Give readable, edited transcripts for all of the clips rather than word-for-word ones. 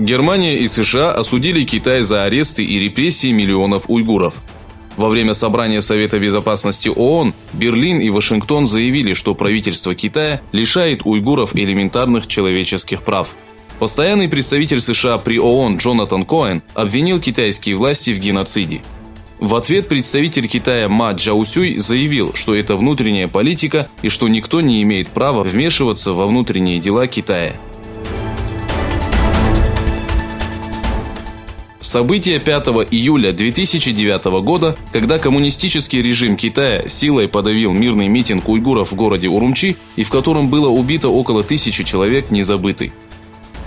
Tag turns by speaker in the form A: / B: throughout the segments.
A: Германия и США осудили Китай за аресты и репрессии миллионов уйгуров. Во время собрания Совета безопасности ООН Берлин и Вашингтон заявили, что правительство Китая лишает уйгуров элементарных человеческих прав. Постоянный представитель США при ООН Джонатан Коэн обвинил китайские власти в геноциде. В ответ представитель Китая Ма Джаосюй заявил, что это внутренняя политика и что никто не имеет права вмешиваться во внутренние дела Китая. События 5 июля 2009 года, когда коммунистический режим Китая силой подавил мирный митинг уйгуров в городе Урумчи и в котором было убито около 1000 человек, не забыты.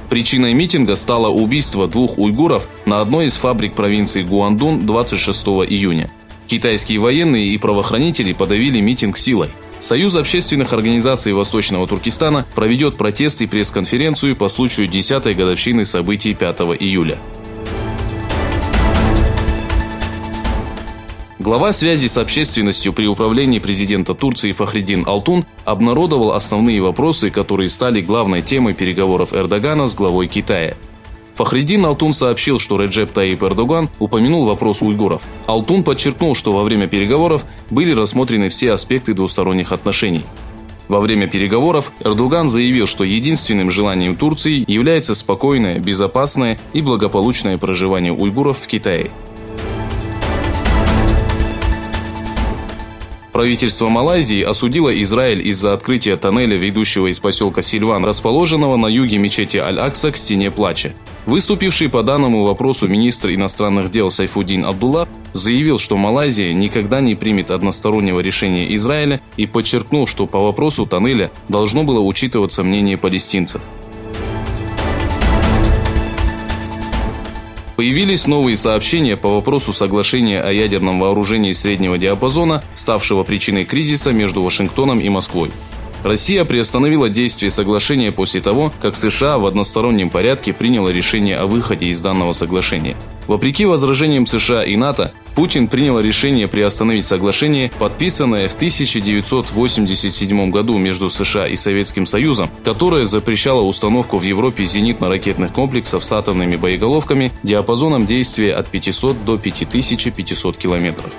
A: Причиной митинга стало убийство 2 уйгуров на одной из фабрик провинции Гуандун 26 июня. Китайские военные и правоохранители подавили митинг силой. Союз общественных организаций Восточного Туркестана проведет протест и пресс-конференцию по случаю 10-й годовщины событий 5 июля. Глава связи с общественностью при управлении президента Турции Фахриддин Алтун обнародовал основные вопросы, которые стали главной темой переговоров Эрдогана с главой Китая. Фахриддин Алтун сообщил, что Реджеп Таyyip Эрдоган упомянул вопрос уйгуров. Алтун подчеркнул, что во время переговоров были рассмотрены все аспекты двусторонних отношений. Во время переговоров Эрдоган заявил, что единственным желанием Турции является спокойное, безопасное и благополучное проживание уйгуров в Китае. Правительство Малайзии осудило Израиль из-за открытия тоннеля, ведущего из поселка Сильван, расположенного на юге мечети Аль-Акса, к стене плача. Выступивший по данному вопросу министр иностранных дел Сайфуддин Абдулла заявил, что Малайзия никогда не примет одностороннего решения Израиля и подчеркнул, что по вопросу тоннеля должно было учитываться мнение палестинцев. Появились новые сообщения по вопросу соглашения о ядерном вооружении среднего диапазона, ставшего причиной кризиса между Вашингтоном и Москвой. Россия приостановила действие соглашения после того, как США в одностороннем порядке приняла решение о выходе из данного соглашения. Вопреки возражениям США и НАТО, Путин принял решение приостановить соглашение, подписанное в 1987 году между США и Советским Союзом, которое запрещало установку в Европе зенитно-ракетных комплексов с атомными боеголовками диапазоном действия от 500 до 5500 километров.